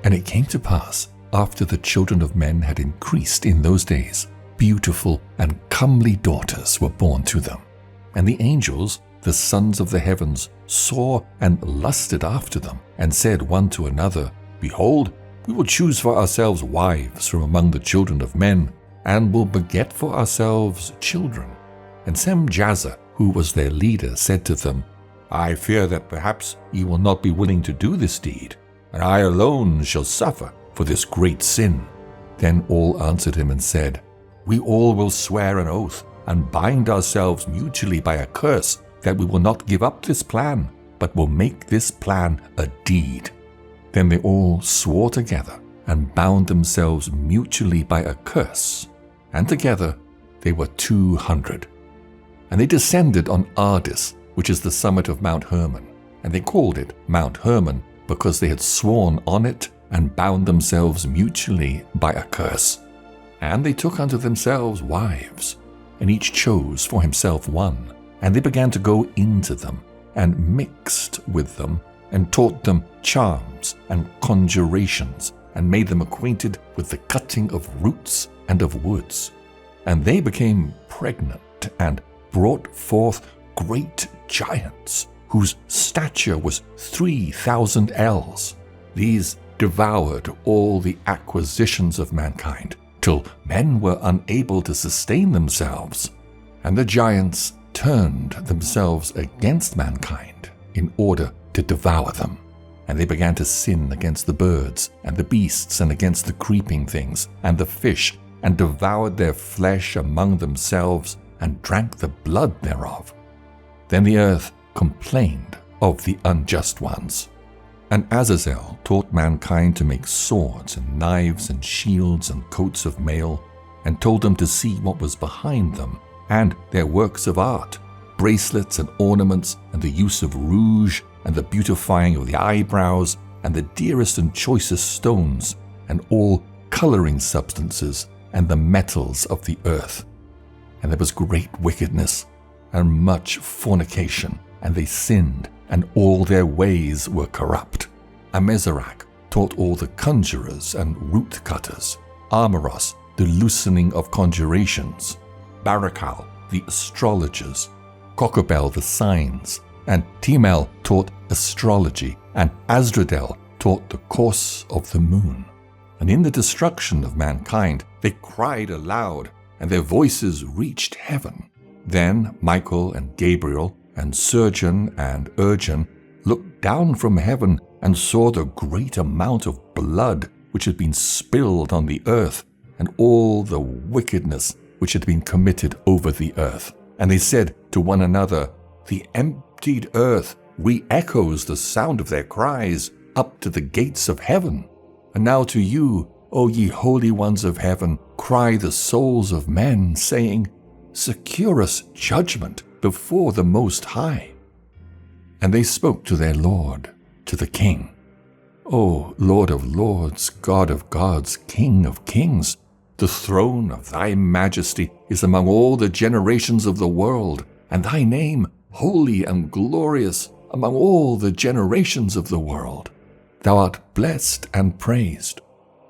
And it came to pass, after the children of men had increased in those days, beautiful and comely daughters were born to them. And the angels, the sons of the heavens, saw and lusted after them, and said one to another, Behold, we will choose for ourselves wives from among the children of men, and will beget for ourselves children. And Semjazer, who was their leader, said to them, I fear that perhaps ye will not be willing to do this deed, and I alone shall suffer for this great sin. Then all answered him and said, We all will swear an oath, and bind ourselves mutually by a curse, that we will not give up this plan, but will make this plan a deed. Then they all swore together, and bound themselves mutually by a curse, and together they were 200. And they descended on Ardis, which is the summit of Mount Hermon, and they called it Mount Hermon, because they had sworn on it, and bound themselves mutually by a curse. And they took unto themselves wives, and each chose for himself one. And they began to go into them, and mixed with them, and taught them charms and conjurations, and made them acquainted with the cutting of roots and of woods. And they became pregnant, and brought forth great giants, whose stature was 3,000 ells. These devoured all the acquisitions of mankind, till men were unable to sustain themselves. And the giants turned themselves against mankind in order to devour them. And they began to sin against the birds and the beasts, and against the creeping things and the fish, and devoured their flesh among themselves, and drank the blood thereof. Then the earth complained of the unjust ones. And Azazel taught mankind to make swords and knives and shields and coats of mail, and told them to see what was behind them, and their works of art, bracelets and ornaments, and the use of rouge, and the beautifying of the eyebrows, and the dearest and choicest stones, and all coloring substances, and the metals of the earth. And there was great wickedness, and much fornication, and they sinned, and all their ways were corrupt. Amezarach taught all the conjurers and root cutters, Amaros the loosening of conjurations, Barakal the astrologers, Kokobel the signs, and Timel taught astrology, and Asdradel taught the course of the moon. And in the destruction of mankind they cried aloud, and their voices reached heaven. Then Michael and Gabriel and Surgeon and Urgeon looked down from heaven and saw the great amount of blood which had been spilled on the earth, and all the wickedness which had been committed over the earth. And they said to one another, The emptied earth re-echoes the sound of their cries up to the gates of heaven. And now to you, O ye holy ones of heaven, cry the souls of men, saying, Secure us judgment before the Most High. And they spoke to their Lord, to the King. O Lord of lords, God of gods, King of kings, the throne of thy majesty is among all the generations of the world, and thy name holy and glorious among all the generations of the world. Thou art blessed and praised.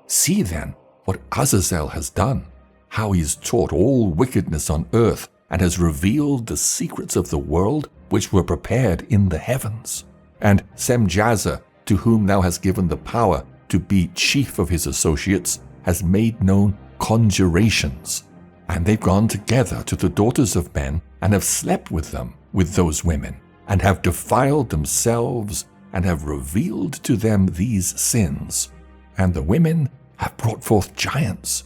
See then what Azazel has done, how he has taught all wickedness on earth, and has revealed the secrets of the world which were prepared in the heavens. And Semjazer, to whom thou hast given the power to be chief of his associates, has made known conjurations. And they've gone together to the daughters of men, and have slept with them, with those women, and have defiled themselves, and have revealed to them these sins. And the women have brought forth giants,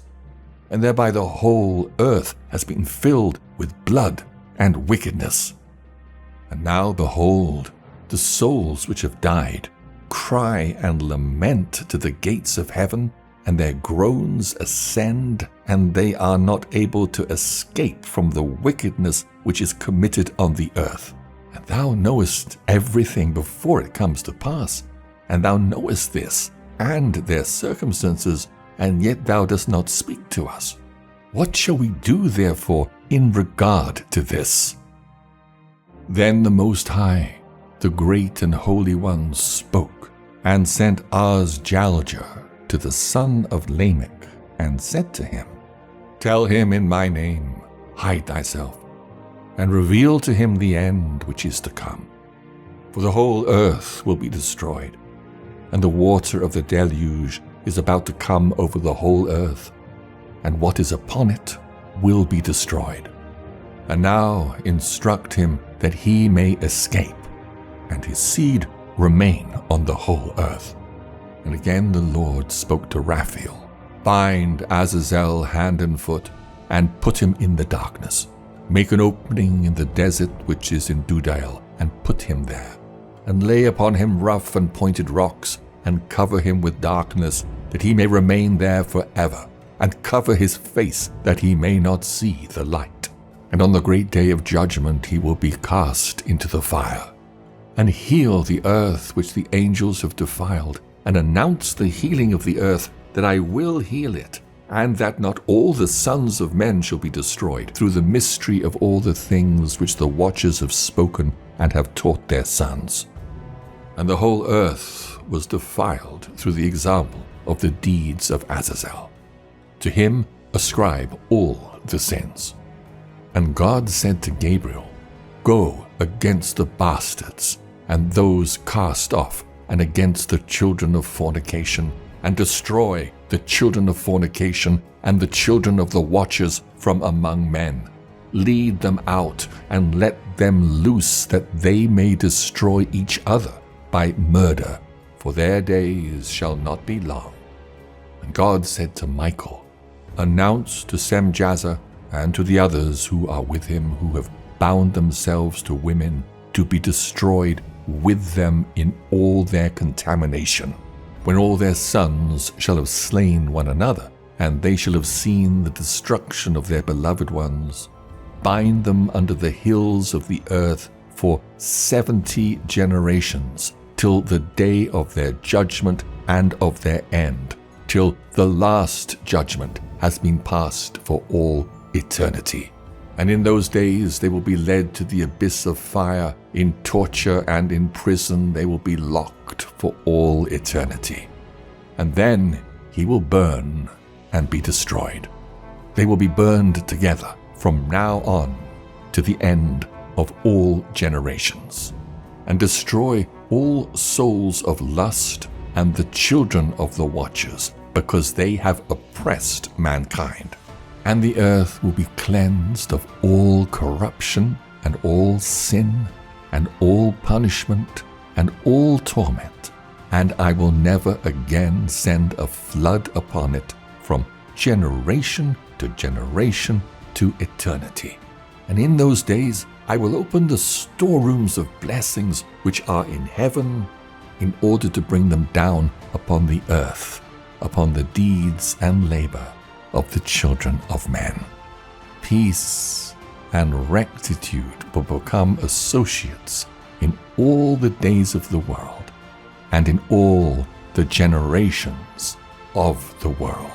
and thereby the whole earth has been filled with blood and wickedness. And now behold, the souls which have died cry and lament to the gates of heaven, and their groans ascend, and they are not able to escape from the wickedness which is committed on the earth. And thou knowest everything before it comes to pass, and thou knowest this, and their circumstances, and yet thou dost not speak to us. What shall we do, therefore, in regard to this? Then the Most High, the great and holy one, spoke, and sent Azjaljar, to the son of Lamech, and said to him, Tell him in my name, hide thyself, and reveal to him the end which is to come. For the whole earth will be destroyed, and the water of the deluge is about to come over the whole earth, and what is upon it will be destroyed. And now instruct him that he may escape, and his seed remain on the whole earth. And again the Lord spoke to Raphael, Bind Azazel hand and foot, and put him in the darkness. Make an opening in the desert which is in Dudael, and put him there. And lay upon him rough and pointed rocks, and cover him with darkness, that he may remain there forever, and cover his face, that he may not see the light. And on the great day of judgment he will be cast into the fire. And heal the earth which the angels have defiled, and announce the healing of the earth, that I will heal it, and that not all the sons of men shall be destroyed, through the mystery of all the things which the watchers have spoken and have taught their sons. And the whole earth was defiled through the example of the deeds of Azazel. To him ascribe all the sins. And God said to Gabriel, Go against the bastards, and those cast off, and against the children of fornication, and destroy the children of fornication, and the children of the watchers from among men. Lead them out, and let them loose, that they may destroy each other by murder, for their days shall not be long. And God said to Michael, Announce to Semjazer and to the others who are with him, who have bound themselves to women, to be destroyed with them in all their contamination, when all their sons shall have slain one another, and they shall have seen the destruction of their beloved ones. Bind them under the hills of the earth for 70 generations, till the day of their judgment and of their end, till the last judgment has been passed for all eternity. And in those days they will be led to the abyss of fire. In torture and in prison they will be locked for all eternity. And then he will burn and be destroyed. They will be burned together from now on to the end of all generations, and destroy all souls of lust and the children of the watchers, because they have oppressed mankind. And the earth will be cleansed of all corruption and all sin and all punishment and all torment, and I will never again send a flood upon it from generation to generation to eternity. And in those days I will open the storerooms of blessings which are in heaven, in order to bring them down upon the earth, upon the deeds and labor of the children of men. Peace and rectitude will become associates in all the days of the world, and in all the generations of the world.